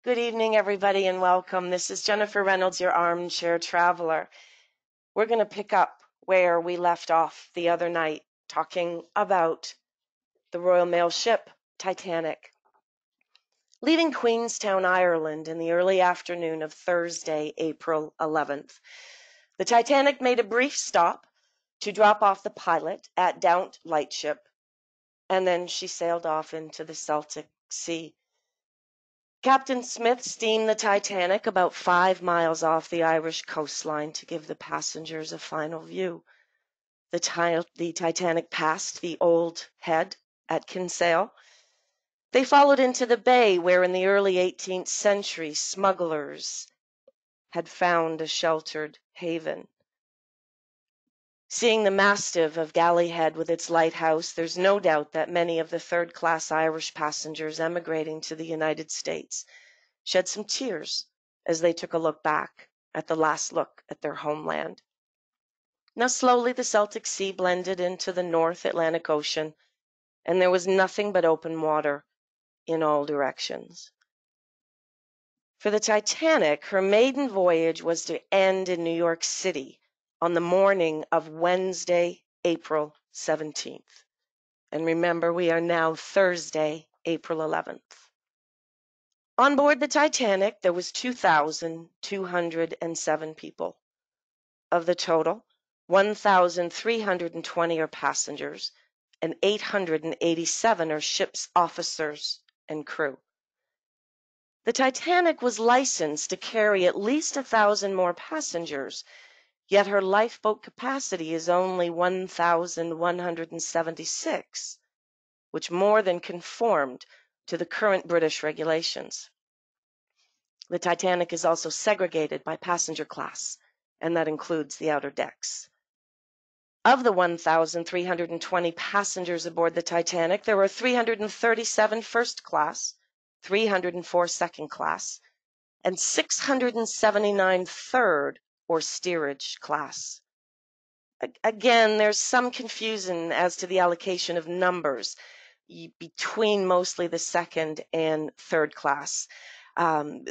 Good evening, everybody, and welcome. This is Jennifer Reynolds, your armchair traveler. We're going to pick up where we left off the other night, talking about the Royal Mail ship Titanic. Leaving Queenstown, Ireland in the early afternoon of Thursday, April 11th, the Titanic made a brief stop to drop off the pilot at Daunt Lightship, and then she sailed off into the Celtic Sea. Captain Smith steamed the Titanic about 5 miles off the Irish coastline to give the passengers a final view. The Titanic passed the Old Head at Kinsale. They followed into the bay where in the early 18th century smugglers had found a sheltered haven. Seeing the mastiff of Galley Head with its lighthouse, there's no doubt that many of the third-class Irish passengers emigrating to the United States shed some tears as they took a look back at the last look at their homeland. Now slowly the Celtic Sea blended into the North Atlantic Ocean, and there was nothing but open water in all directions. For the Titanic, her maiden voyage was to end in New York City on the morning of Wednesday, April 17th. And remember, we are now Thursday, April 11th. On board the Titanic, there was 2,207 people. Of the total, 1,320 are passengers and 887 are ship's officers and crew. The Titanic was licensed to carry at least 1,000 more passengers, yet her lifeboat capacity is only 1,176, which more than conformed to the current British regulations. The Titanic is also segregated by passenger class, and that includes the outer decks. Of the 1,320 passengers aboard the Titanic, there were 337 first class, 304 second class, and 679 third or steerage class. Again, there's some confusion as to the allocation of numbers between mostly the second and third class.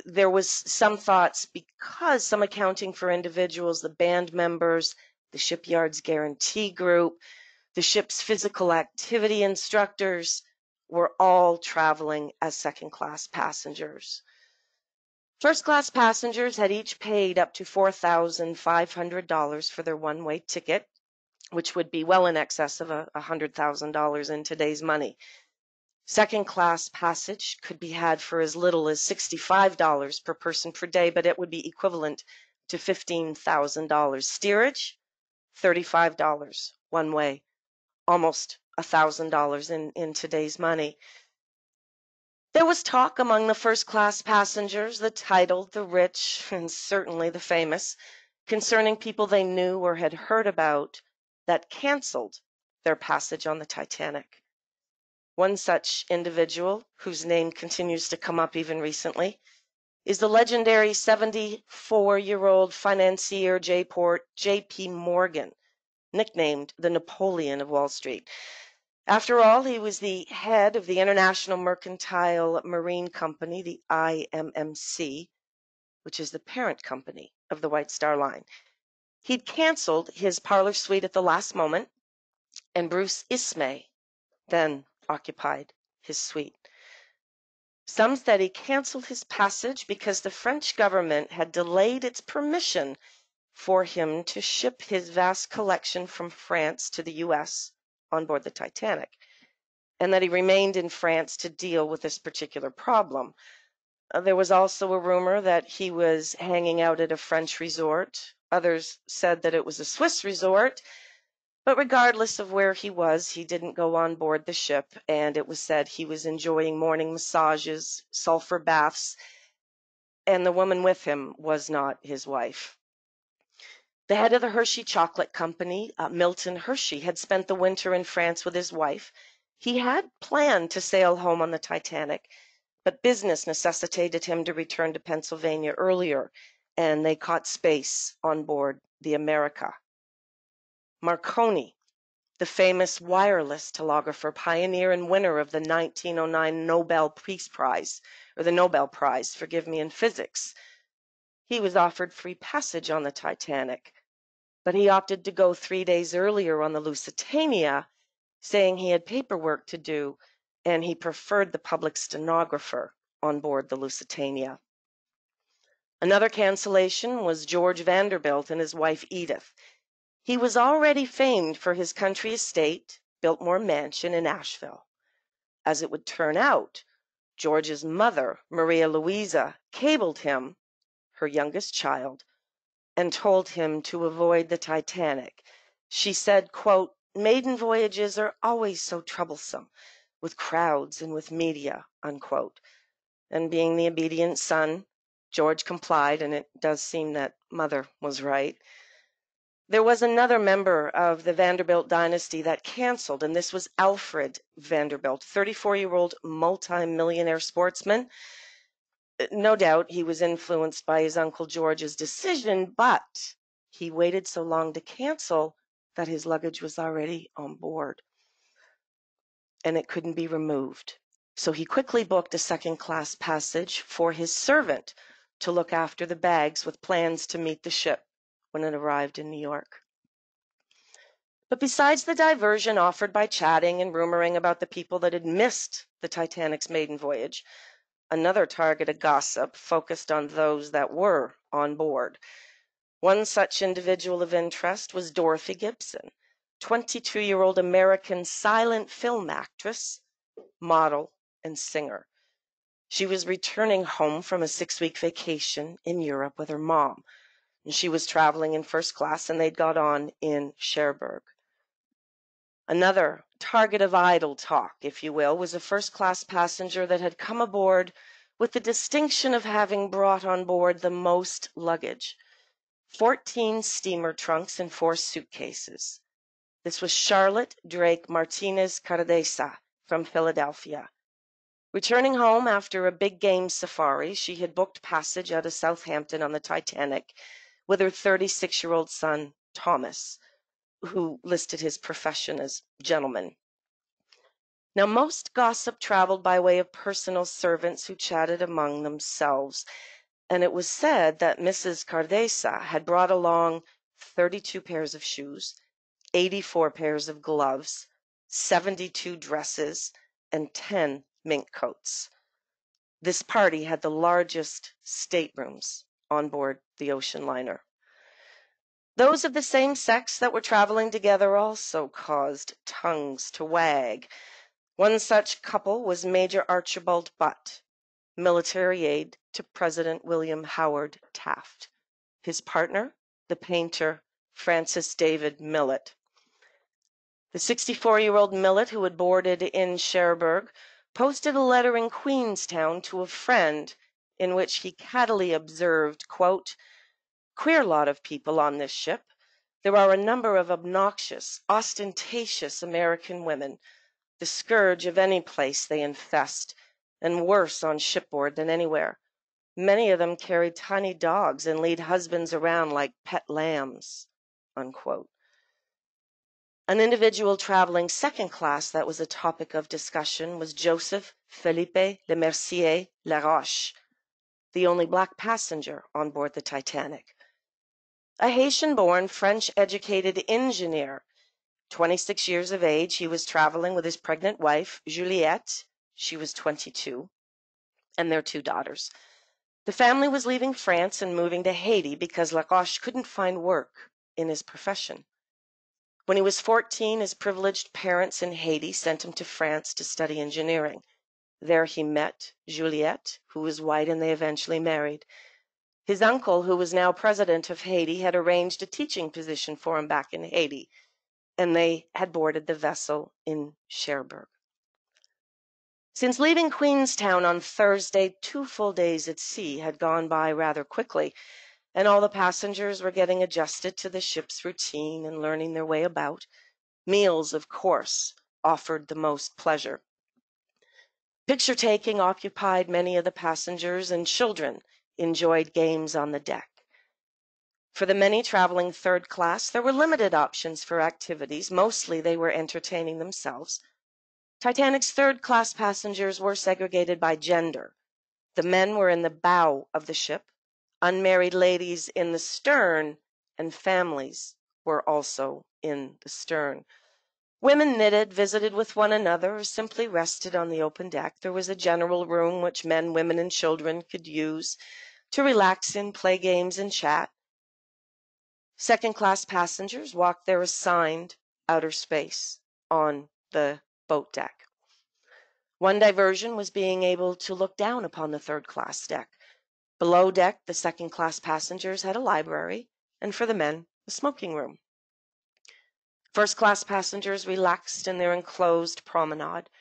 There was some thoughts because some accounting for individuals, the band members, the shipyard's guarantee group, the ship's physical activity instructors were all traveling as second class passengers. First class passengers had each paid up to $4,500 for their one-way ticket, which would be well in excess of $100,000 in today's money. Second class passage could be had for as little as $65 per person per day, but it would be equivalent to $15,000. Steerage, $35 one way, almost $1,000 in today's money. There was talk among the first class passengers, the titled, the rich, and certainly the famous, concerning people they knew or had heard about that canceled their passage on the Titanic. One such individual, whose name continues to come up even recently, is the legendary 74-year-old financier J.P. Morgan, nicknamed the Napoleon of Wall Street. After all, he was the head of the International Mercantile Marine Company, the IMMC, which is the parent company of the White Star Line. He'd canceled his parlor suite at the last moment, and Bruce Ismay then occupied his suite. Some said he canceled his passage because the French government had delayed its permission for him to ship his vast collection from France to the U.S. on board the Titanic, and that he remained in France to deal with this particular problem. There was also a rumor that he was hanging out at a French resort. Others said that it was a Swiss resort. But regardless of where he was, he didn't go on board the ship, and it was said he was enjoying morning massages, sulfur baths, and the woman with him was not his wife. The head of the Hershey Chocolate Company, Milton Hershey, had spent the winter in France with his wife. He had planned to sail home on the Titanic, but business necessitated him to return to Pennsylvania earlier, and they caught space on board the America. Marconi, the famous wireless telegrapher, pioneer and winner of the 1909 Nobel Peace Prize, or the Nobel Prize, forgive me, in physics. He was offered free passage on the Titanic, but he opted to go 3 days earlier on the Lusitania, saying he had paperwork to do and he preferred the public stenographer on board the Lusitania. Another cancellation was George Vanderbilt and his wife Edith. He was already famed for his country estate, Biltmore Mansion in Asheville. As it would turn out, George's mother, Maria Louisa, cabled him, her youngest child, and told him to avoid the Titanic. She said, quote, "Maiden voyages are always so troublesome, with crowds and with media," unquote. And being the obedient son, George complied, and it does seem that mother was right. There was another member of the Vanderbilt dynasty that canceled, and this was Alfred Vanderbilt, 34-year-old multi-millionaire sportsman. No doubt he was influenced by his Uncle George's decision, but he waited so long to cancel that his luggage was already on board and it couldn't be removed. So he quickly booked a second-class passage for his servant to look after the bags with plans to meet the ship when it arrived in New York. But besides the diversion offered by chatting and rumoring about the people that had missed the Titanic's maiden voyage, another target of gossip focused on those that were on board. One such individual of interest was Dorothy Gibson, 22-year-old American silent film actress, model, and singer. She was returning home from a 6-week vacation in Europe with her mom, and she was traveling in first class, and they'd got on in Cherbourg. Another target of idle talk, if you will, was a first-class passenger that had come aboard with the distinction of having brought on board the most luggage, 14 steamer trunks and 4 suitcases. This was Charlotte Drake Martinez Cardesa from Philadelphia. Returning home after a big game safari, she had booked passage out of Southampton on the Titanic with her 36-year-old son, Thomas, who listed his profession as gentleman. Now, most gossip traveled by way of personal servants who chatted among themselves, and it was said that Mrs. Cardesa had brought along 32 pairs of shoes, 84 pairs of gloves, 72 dresses, and 10 mink coats. This party had the largest staterooms on board the ocean liner. Those of the same sex that were traveling together also caused tongues to wag. One such couple was Major Archibald Butt, military aide to President William Howard Taft. His partner, the painter Francis David Millet. The 64-year-old Millet, who had boarded in Cherbourg, posted a letter in Queenstown to a friend in which he cattily observed, quote, "Queer lot of people on this ship. There are a number of obnoxious, ostentatious American women, the scourge of any place they infest, and worse on shipboard than anywhere. Many of them carry tiny dogs and lead husbands around like pet lambs," unquote. An individual traveling second class that was a topic of discussion was Joseph Philippe Lemercier Laroche, the only black passenger on board the Titanic. A Haitian-born, French-educated engineer, 26 years of age, he was traveling with his pregnant wife, Juliette. She was 22, and their 2 daughters. The family was leaving France and moving to Haiti because Laroche couldn't find work in his profession. When he was 14, his privileged parents in Haiti sent him to France to study engineering. There he met Juliette, who was white, and they eventually married. His uncle, who was now president of Haiti, had arranged a teaching position for him back in Haiti, and they had boarded the vessel in Cherbourg. Since leaving Queenstown on Thursday, 2 full days at sea had gone by rather quickly, and all the passengers were getting adjusted to the ship's routine and learning their way about. Meals, of course, offered the most pleasure. Picture-taking occupied many of the passengers, and children enjoyed games on the deck. For the many traveling third class, there were limited options for activities. Mostly they were entertaining themselves. Titanic's third class passengers were segregated by gender. The men were in the bow of the ship, unmarried ladies in the stern, and families were also in the stern. Women knitted, visited with one another, or simply rested on the open deck. There was a general room which men, women, and children could use to relax in, play games, and chat. Second-class passengers walked their assigned outer space on the boat deck. One diversion was being able to look down upon the third-class deck. Below deck, the second-class passengers had a library, and for the men, a smoking room. First-class passengers relaxed in their enclosed promenade.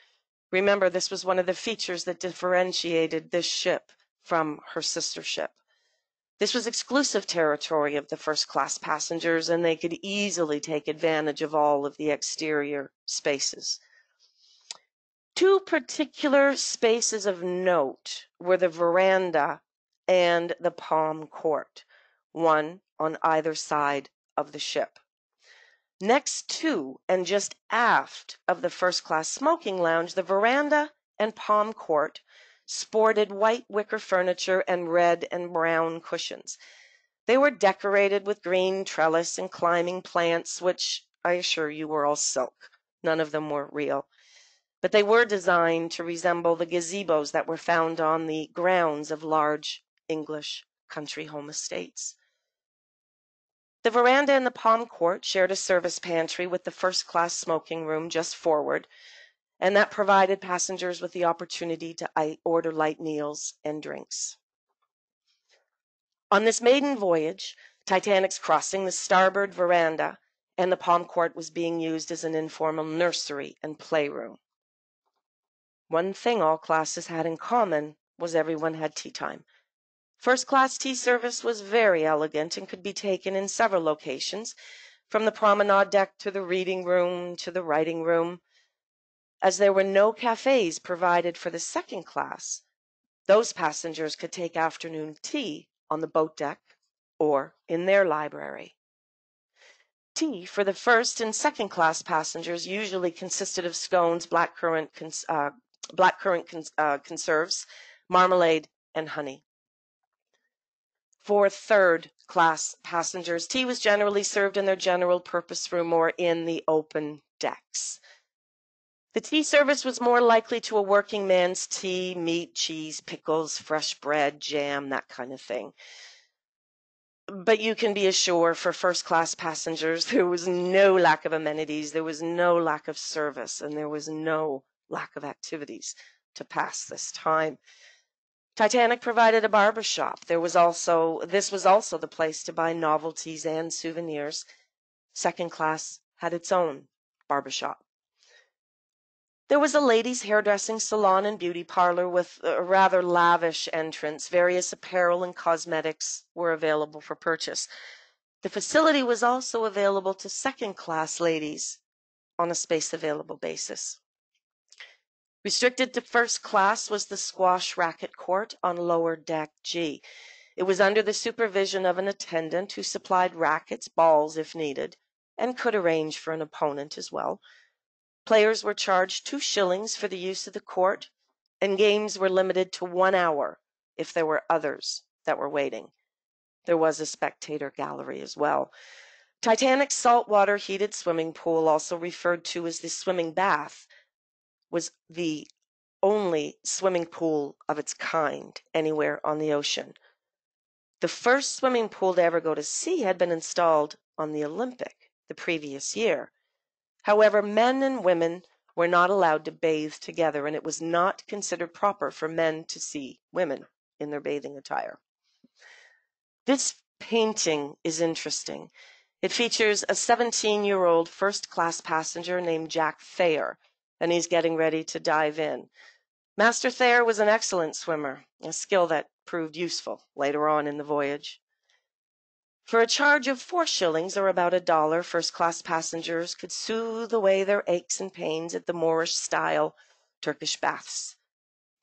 Remember, this was one of the features that differentiated this ship from her sister ship. This was exclusive territory of the first-class passengers, and they could easily take advantage of all of the exterior spaces. Two particular spaces of note were the veranda and the palm court, one on either side of the ship. Next to and just aft of the first-class smoking lounge, the veranda and palm court sported white wicker furniture and red and brown cushions. They were decorated with green trellis and climbing plants, which I assure you were all silk. None of them were real. But they were designed to resemble the gazebos that were found on the grounds of large English country home estates. The veranda and the palm court shared a service pantry with the first-class smoking room just forward, and that provided passengers with the opportunity to order light meals and drinks. On this maiden voyage, Titanic's crossing the starboard veranda, and the palm court was being used as an informal nursery and playroom. One thing all classes had in common was everyone had tea time. First-class tea service was very elegant and could be taken in several locations, from the promenade deck to the reading room to the writing room. As there were no cafes provided for the second class, those passengers could take afternoon tea on the boat deck or in their library. Tea for the first and second class passengers usually consisted of scones, blackcurrant conserves, marmalade, and honey. For third-class passengers, tea was generally served in their general purpose room or in the open decks. The tea service was more likely to a working man's tea, meat, cheese, pickles, fresh bread, jam, that kind of thing. But you can be assured for first-class passengers, there was no lack of amenities, there was no lack of service, and there was no lack of activities to pass this time. Titanic provided a barber shop. This was also the place to buy novelties and souvenirs. Second class had its own barber shop. There was a ladies' hairdressing salon and beauty parlor with a rather lavish entrance. Various apparel and cosmetics were available for purchase. The facility was also available to second-class ladies on a space-available basis. Restricted to first class was the squash racket court on lower deck G. It was under the supervision of an attendant who supplied rackets, balls if needed, and could arrange for an opponent as well. Players were charged 2 shillings for the use of the court, and games were limited to 1 hour if there were others that were waiting. There was a spectator gallery as well. Titanic's saltwater heated swimming pool, also referred to as the swimming bath, was the only swimming pool of its kind anywhere on the ocean. The first swimming pool to ever go to sea had been installed on the Olympic the previous year. However, men and women were not allowed to bathe together, and it was not considered proper for men to see women in their bathing attire. This painting is interesting. It features a 17-year-old first-class passenger named Jack Thayer, and he's getting ready to dive in. Master Thayer was an excellent swimmer, a skill that proved useful later on in the voyage. For a charge of 4 shillings, or about $1, first-class passengers could soothe away their aches and pains at the Moorish-style Turkish baths.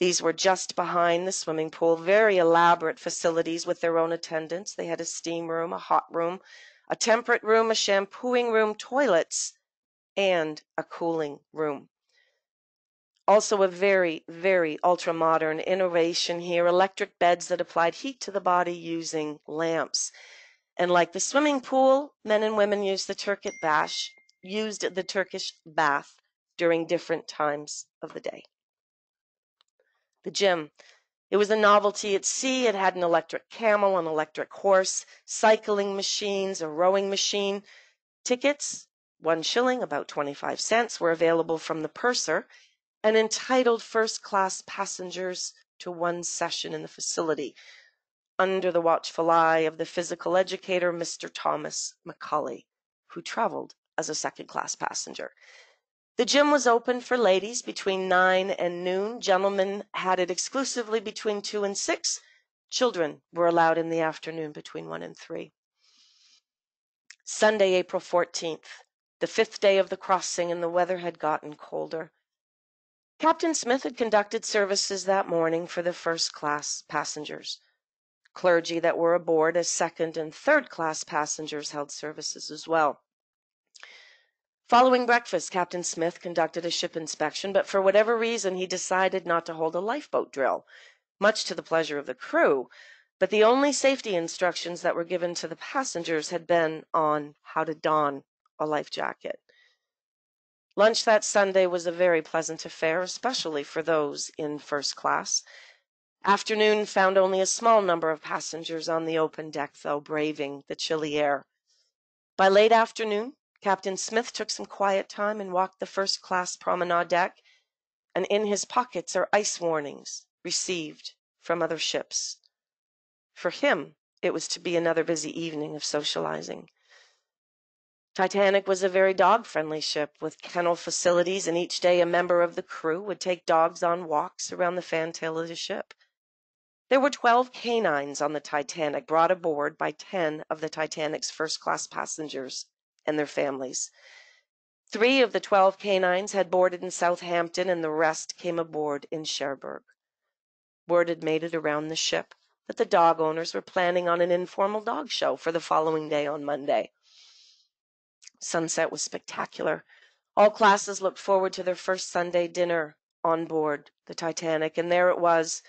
These were just behind the swimming pool, very elaborate facilities with their own attendants. They had a steam room, a hot room, a temperate room, a shampooing room, toilets, and a cooling room. Also a very, very ultra-modern innovation here, electric beds that applied heat to the body using lamps. And like the swimming pool, men and women used the Turkish bath during different times of the day. The gym. It was a novelty at sea. It had an electric camel, an electric horse, cycling machines, a rowing machine. Tickets, 1 shilling, about 25 cents, were available from the purser and entitled first-class passengers to 1 session in the facility under the watchful eye of the physical educator, Mr. Thomas Macaulay, who traveled as a second-class passenger. The gym was open for ladies between 9 and noon. Gentlemen had it exclusively between 2 and 6. Children were allowed in the afternoon between 1 and 3. Sunday, April 14th, the 5th day of the crossing, and the weather had gotten colder. Captain Smith had conducted services that morning for the first-class passengers. Clergy that were aboard as second- and third-class passengers held services as well. Following breakfast, Captain Smith conducted a ship inspection, but for whatever reason, he decided not to hold a lifeboat drill, much to the pleasure of the crew. But the only safety instructions that were given to the passengers had been on how to don a life jacket. Lunch that Sunday was a very pleasant affair, especially for those in first class. Afternoon found only a small number of passengers on the open deck, though, braving the chilly air. By late afternoon, Captain Smith took some quiet time and walked the first-class promenade deck, and in his pockets are ice warnings received from other ships. For him, it was to be another busy evening of socializing. Titanic was a very dog-friendly ship with kennel facilities, and each day a member of the crew would take dogs on walks around the fantail of the ship. There were 12 canines on the Titanic, brought aboard by 10 of the Titanic's first-class passengers and their families. 3 of the 12 canines had boarded in Southampton, and the rest came aboard in Cherbourg. Word had made it around the ship that the dog owners were planning on an informal dog show for the following day on Monday. Sunset was spectacular. All classes looked forward to their first Sunday dinner on board the Titanic, and there it was.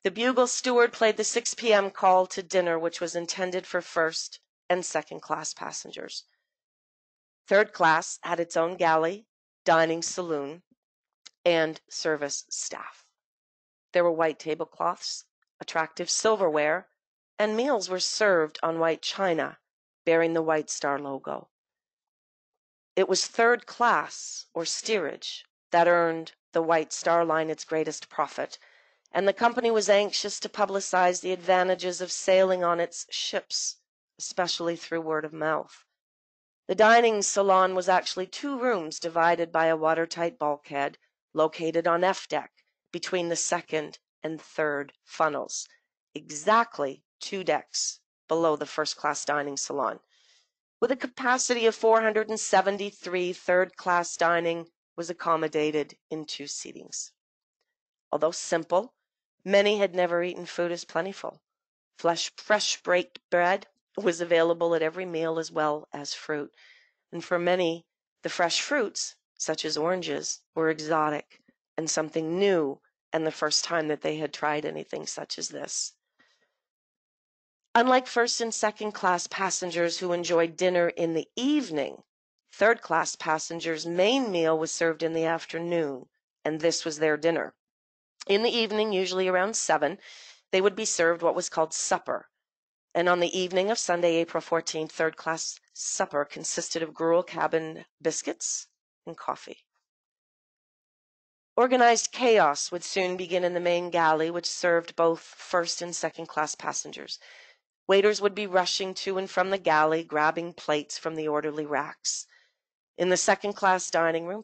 The bugle steward played the 6 p.m. call to dinner, which was intended for first- and second-class passengers. Third class had its own galley, dining saloon, and service staff. There were white tablecloths, attractive silverware, and meals were served on white china bearing the White Star logo. It was third class, or steerage, that earned the White Star Line its greatest profit, and the company was anxious to publicize the advantages of sailing on its ships, especially through word of mouth. The dining salon was actually 2 rooms divided by a watertight bulkhead located on F deck between the second and third funnels, exactly 2 decks below the first-class dining salon. With a capacity of 473, third-class dining was accommodated in 2 seatings. Although simple, many had never eaten food as plentiful. Fresh baked bread was available at every meal, as well as fruit. And for many, the fresh fruits, such as oranges, were exotic and something new, and the first time that they had tried anything such as this. Unlike first and second class passengers who enjoyed dinner in the evening, third class passengers' main meal was served in the afternoon, and this was their dinner. In the evening, usually around 7, they would be served what was called supper. And on the evening of Sunday, April 14th, third-class supper consisted of gruel cabin biscuits and coffee. Organized chaos would soon begin in the main galley, which served both first- and second-class passengers. Waiters would be rushing to and from the galley, grabbing plates from the orderly racks. In the second-class dining room,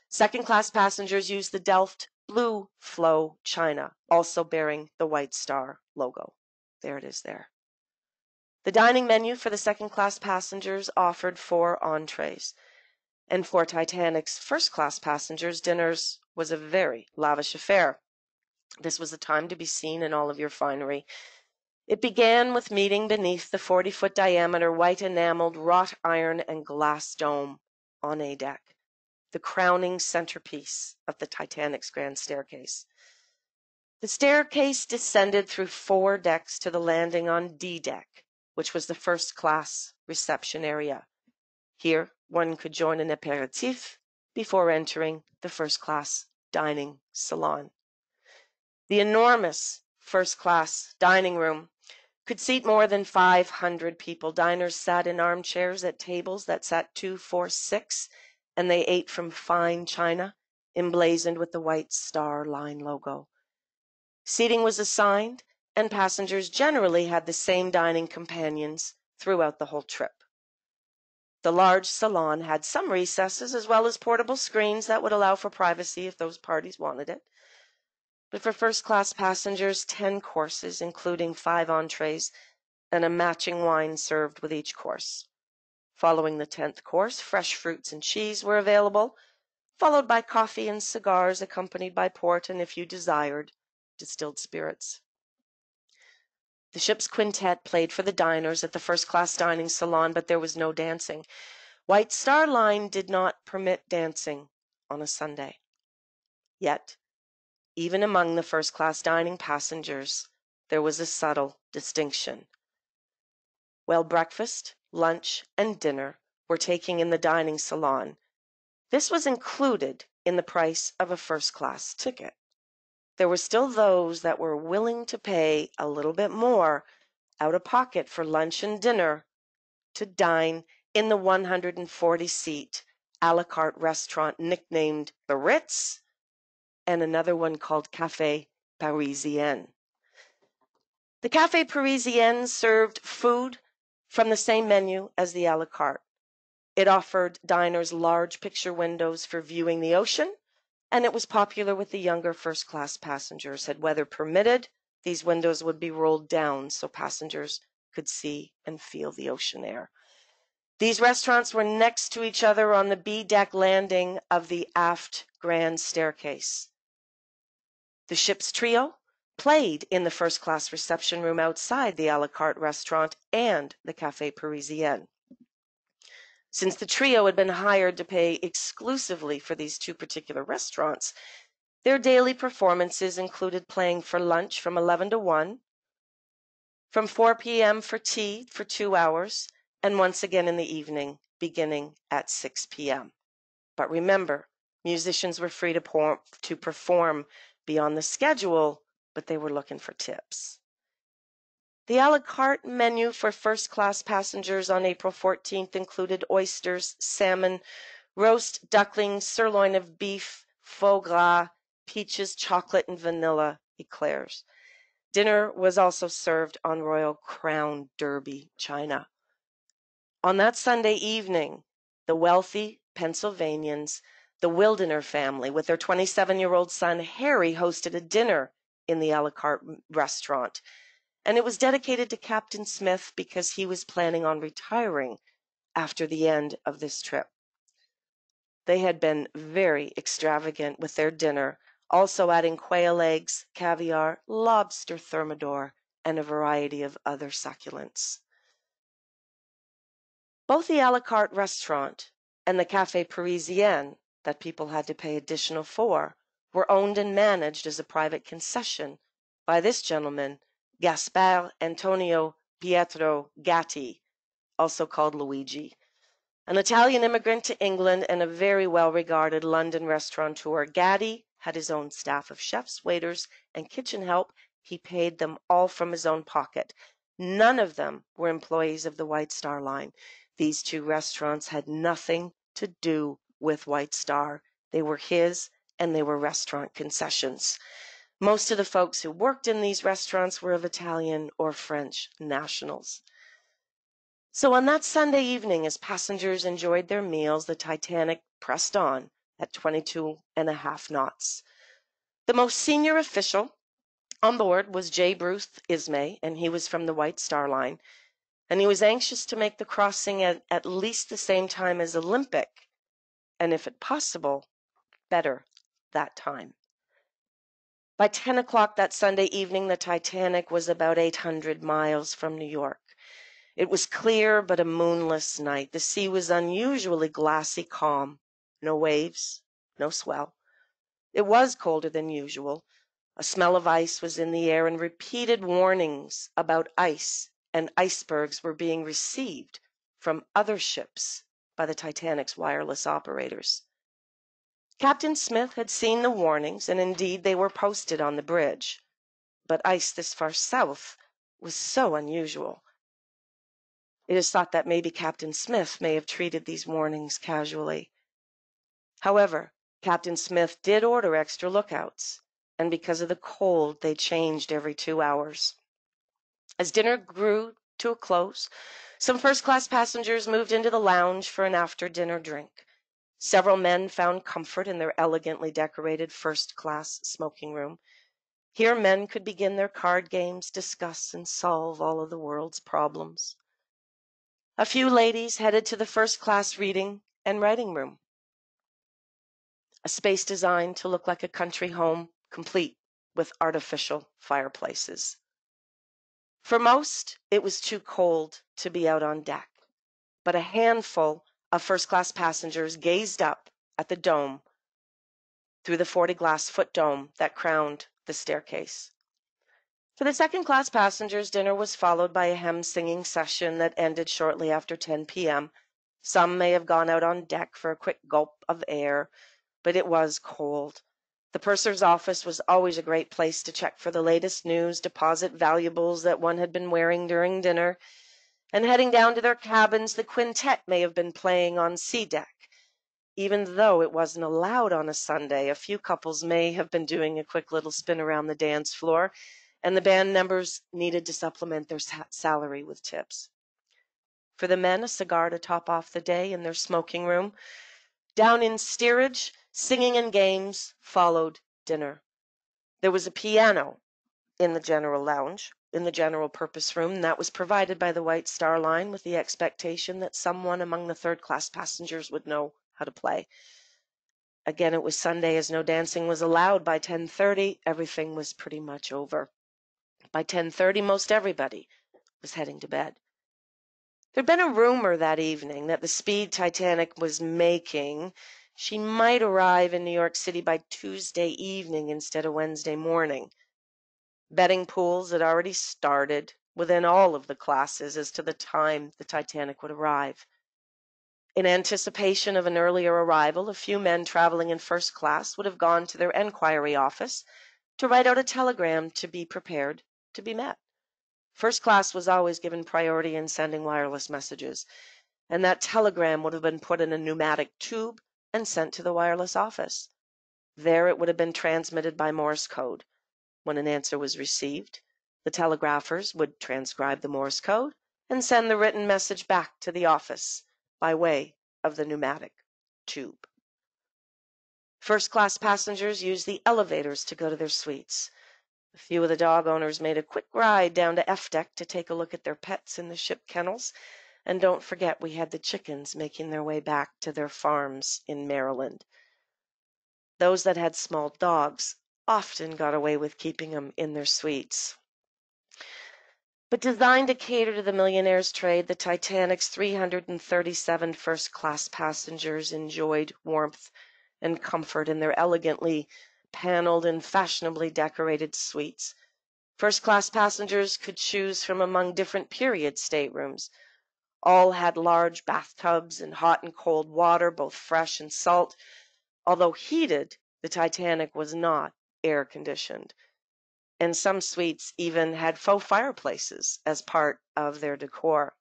second-class passengers used the Delft Blue Flow china, also bearing the White Star logo. There it is there. The dining menu for the second-class passengers offered 4 entrees, and for Titanic's first-class passengers, dinners was a very lavish affair. This was a time to be seen in all of your finery. It began with meeting beneath the 40-foot diameter white enameled wrought iron and glass dome on A deck, the crowning centerpiece of the Titanic's grand staircase. The staircase descended through 4 decks to the landing on D deck, which was the first class reception area. Here, one could join an apéritif before entering the first class dining salon. The enormous first class dining room could seat more than 500 people. Diners sat in armchairs at tables that sat 2, 4, 6, and they ate from fine china emblazoned with the White Star Line logo. Seating was assigned, and passengers generally had the same dining companions throughout the whole trip. The large salon had some recesses as well as portable screens that would allow for privacy if those parties wanted it. But for first-class passengers, 10 courses, including 5 entrees, and a matching wine served with each course. Following the 10th course, fresh fruits and cheese were available, followed by coffee and cigars accompanied by port and, if you desired, distilled spirits. The ship's quintet played for the diners at the first-class dining salon, but there was no dancing. White Star Line did not permit dancing on a Sunday. Yet, even among the first-class dining passengers, there was a subtle distinction. While breakfast, lunch, and dinner were taken in the dining salon, this was included in the price of a first-class ticket. There were still those that were willing to pay a little bit more out of pocket for lunch and dinner to dine in the 140-seat a la carte restaurant nicknamed the Ritz, and another one called Café Parisien. The Café Parisien served food from the same menu as the a la carte. It offered diners large picture windows for viewing the ocean, and it was popular with the younger first-class passengers. Had weather permitted, these windows would be rolled down so passengers could see and feel the ocean air. These restaurants were next to each other on the B deck landing of the aft grand staircase. The ship's trio played in the first-class reception room outside the a la carte restaurant and the Café Parisien. Since the trio had been hired to pay exclusively for these 2 particular restaurants, their daily performances included playing for lunch from 11 to 1, from 4 p.m. for tea for 2 hours, and once again in the evening, beginning at 6 p.m. But remember, musicians were free to perform beyond the schedule, but they were looking for tips. The a la carte menu for first-class passengers on April 14th included oysters, salmon, roast duckling, sirloin of beef, foie gras, peaches, chocolate, and vanilla eclairs. Dinner was also served on Royal Crown Derby china. On that Sunday evening, the wealthy Pennsylvanians, the Wildener family, with their 27-year-old son Harry, hosted a dinner in the a la carte restaurant, and it was dedicated to Captain Smith because he was planning on retiring after the end of this trip. They had been very extravagant with their dinner, also adding quail eggs, caviar, lobster thermidor, and a variety of other succulents. Both the a la carte restaurant and the Café Parisien, that people had to pay additional for, were owned and managed as a private concession by this gentleman, Gaspar Antonio Pietro Gatti, also called Luigi, an Italian immigrant to England and a very well-regarded London restaurateur. Gatti had his own staff of chefs, waiters, and kitchen help. He paid them all from his own pocket. None of them were employees of the White Star Line. These 2 restaurants had nothing to do with White Star. They were his, and they were restaurant concessions. Most of the folks who worked in these restaurants were of Italian or French nationals. So on that Sunday evening, as passengers enjoyed their meals, the Titanic pressed on at 22.5 knots. The most senior official on board was J. Bruce Ismay, and he was from the White Star Line, and he was anxious to make the crossing at least the same time as Olympic, and if it possible, better that time. By 10 o'clock that Sunday evening, the Titanic was about 800 miles from New York. It was clear but a moonless night. The sea was unusually glassy calm. No waves, no swell. It was colder than usual. A smell of ice was in the air, and repeated warnings about ice and icebergs were being received from other ships by the Titanic's wireless operators. Captain Smith had seen the warnings, and indeed they were posted on the bridge. But ice this far south was so unusual. It is thought that maybe Captain Smith may have treated these warnings casually. However, Captain Smith did order extra lookouts, and because of the cold, they changed every 2 hours. As dinner grew to a close, some first-class passengers moved into the lounge for an after-dinner drink. Several men found comfort in their elegantly decorated first-class smoking room. Here men could begin their card games, discuss and solve all of the world's problems. A few ladies headed to the first-class reading and writing room, a space designed to look like a country home, complete with artificial fireplaces. For most, it was too cold to be out on deck, but a handful of first-class passengers gazed up at the dome through the 40-glass-foot dome that crowned the staircase. For the second-class passengers, dinner was followed by a hymn-singing session that ended shortly after 10 p.m. Some may have gone out on deck for a quick gulp of air, but it was cold. The purser's office was always a great place to check for the latest news, deposit valuables that one had been wearing during dinner, and heading down to their cabins, the quintet may have been playing on sea deck. Even though it wasn't allowed on a Sunday, a few couples may have been doing a quick little spin around the dance floor, and the band members needed to supplement their salary with tips. For the men, a cigar to top off the day in their smoking room. Down in steerage, singing and games followed dinner. There was a piano in the general lounge, in the general purpose room, and that was provided by the White Star Line with the expectation that someone among the third-class passengers would know how to play. Again, it was Sunday, as no dancing was allowed. By 10:30, everything was pretty much over. By 10:30, most everybody was heading to bed. There'd been a rumor that evening that the speed Titanic was making, she might arrive in New York City by Tuesday evening instead of Wednesday morning. Betting pools had already started within all of the classes as to the time the Titanic would arrive. In anticipation of an earlier arrival, a few men traveling in first class would have gone to their enquiry office to write out a telegram to be prepared to be met. First class was always given priority in sending wireless messages, and that telegram would have been put in a pneumatic tube and sent to the wireless office. There it would have been transmitted by Morse code. When an answer was received, the telegraphers would transcribe the Morse code and send the written message back to the office by way of the pneumatic tube. First class passengers used the elevators to go to their suites. A few of the dog owners made a quick ride down to F deck to take a look at their pets in the ship kennels. And don't forget, we had the chickens making their way back to their farms in Maryland. Those that had small dogs often got away with keeping them in their suites. But designed to cater to the millionaire's trade, the Titanic's 337 first-class passengers enjoyed warmth and comfort in their elegantly paneled and fashionably decorated suites. First-class passengers could choose from among different period staterooms. All had large bathtubs and hot and cold water, both fresh and salt. Although heated, the Titanic was not air-conditioned, and some suites even had faux fireplaces as part of their decor.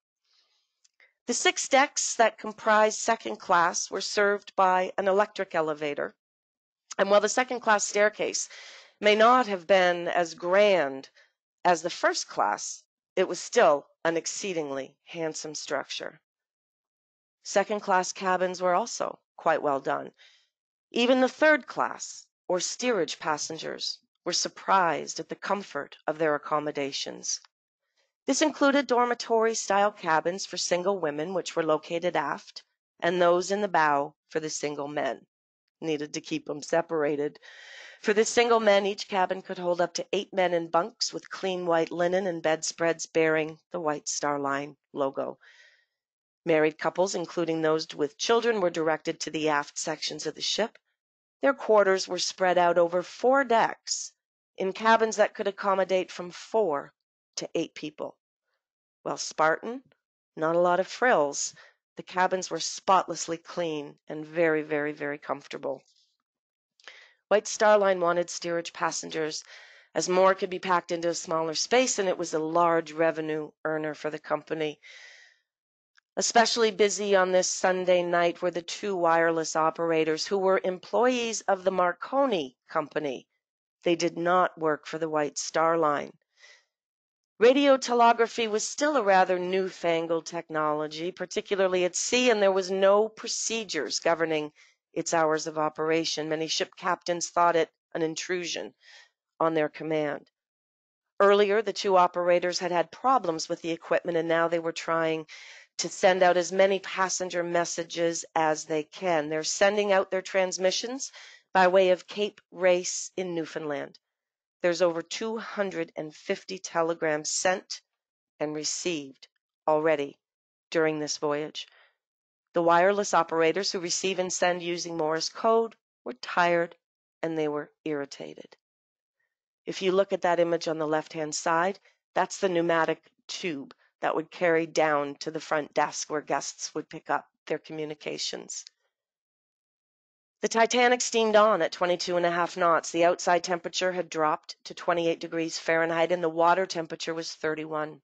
The 6 decks that comprised second class were served by an electric elevator, and while the second-class staircase may not have been as grand as the first class, it was still an exceedingly handsome structure. Second-class cabins were also quite well done. Even the third class, or steerage passengers, were surprised at the comfort of their accommodations. This included dormitory-style cabins for single women, which were located aft, and those in the bow for the single men. Needed to keep them separated. For the single men, each cabin could hold up to 8 men in bunks with clean white linen and bedspreads bearing the White Star Line logo. Married couples, including those with children, were directed to the aft sections of the ship. Their quarters were spread out over 4 decks in cabins that could accommodate from 4 to 8 people. While Spartan, not a lot of frills, the cabins were spotlessly clean and very, very, very comfortable. White Star Line wanted steerage passengers as more could be packed into a smaller space, and it was a large revenue earner for the company. Especially busy on this Sunday night were the 2 wireless operators who were employees of the Marconi Company. They did not work for the White Star Line. Radio telegraphy was still a rather newfangled technology, particularly at sea, and there was no procedures governing its hours of operation. Many ship captains thought it an intrusion on their command. Earlier, the 2 operators had had problems with the equipment, and now they were trying to send out as many passenger messages as they can. They're sending out their transmissions by way of Cape Race in Newfoundland. There's over 250 telegrams sent and received already during this voyage. The wireless operators who receive and send using Morse code were tired and they were irritated. If you look at that image on the left-hand side, that's the pneumatic tube that would carry down to the front desk where guests would pick up their communications. The Titanic steamed on at 22.5 knots. The outside temperature had dropped to 28 degrees Fahrenheit and the water temperature was 31.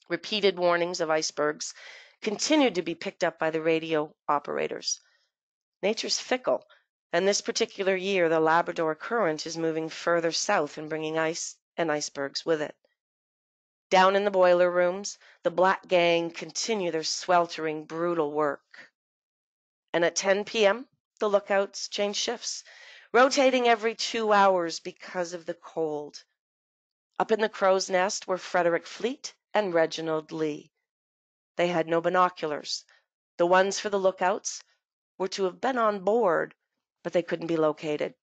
Repeated warnings of icebergs continued to be picked up by the radio operators. Nature's fickle, and this particular year the Labrador Current is moving further south and bringing ice and icebergs with it. Down in the boiler rooms, the Black Gang continue their sweltering, brutal work. And at 10 p.m., the lookouts change shifts, rotating every 2 hours because of the cold. Up in the crow's nest were Frederick Fleet and Reginald Lee. They had no binoculars. The ones for the lookouts were to have been on board, but they couldn't be located.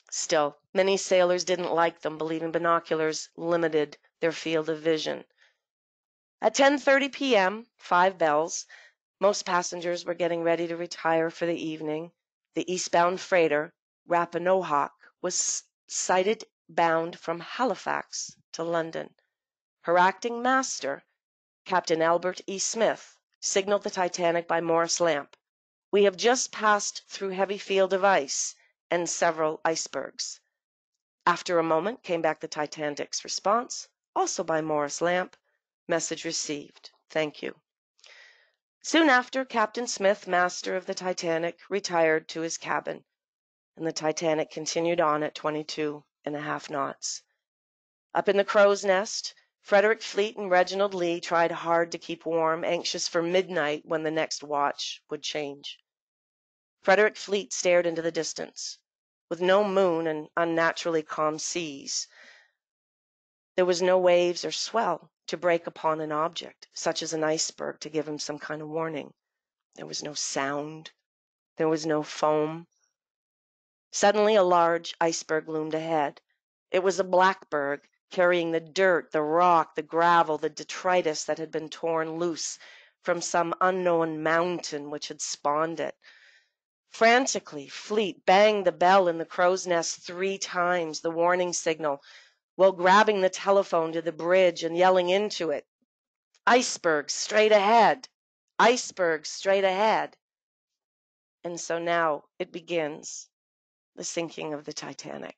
Still, many sailors didn't like them, believing binoculars limited their field of vision. At 10:30 p.m., 5 bells, most passengers were getting ready to retire for the evening. The eastbound freighter, Rappahannock, was sighted bound from Halifax to London. Her acting master, Captain Albert E. Smith, signaled the Titanic by Morse lamp. We have just passed through heavy field of ice and several icebergs. After a moment came back the Titanic's response, also by Morse lamp. Message received. Thank you. Soon after, Captain Smith, master of the Titanic, retired to his cabin, and the Titanic continued on at 22.5 knots. Up in the crow's nest, Frederick Fleet and Reginald Lee tried hard to keep warm, anxious for midnight when the next watch would change. Frederick Fleet stared into the distance. With no moon and unnaturally calm seas, there was no waves or swell to break upon an object, such as an iceberg, to give him some kind of warning. There was no sound. There was no foam. Suddenly, a large iceberg loomed ahead. It was a blackberg, carrying the dirt, the rock, the gravel, the detritus that had been torn loose from some unknown mountain which had spawned it. Frantically, Fleet banged the bell in the crow's nest 3 times, the warning signal, while grabbing the telephone to the bridge and yelling into it, "Iceberg straight ahead! Iceberg straight ahead!" And so now it begins, the sinking of the Titanic.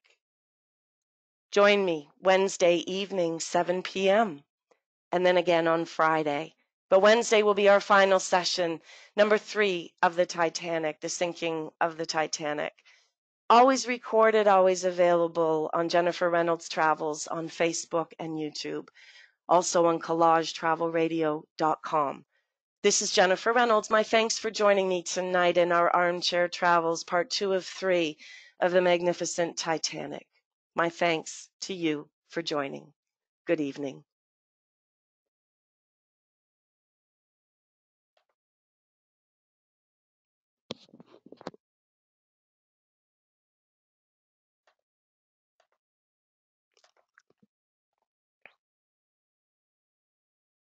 Join me Wednesday evening, 7 p.m., and then again on Friday. But Wednesday will be our final session, number 3 of the Titanic, the sinking of the Titanic. Always recorded, always available on Jennifer Reynolds Travels on Facebook and YouTube, also on collagetravelradio.com. This is Jennifer Reynolds. My thanks for joining me tonight in our Armchair Travels, part 2 of 3 of the magnificent Titanic. My thanks to you for joining. Good evening.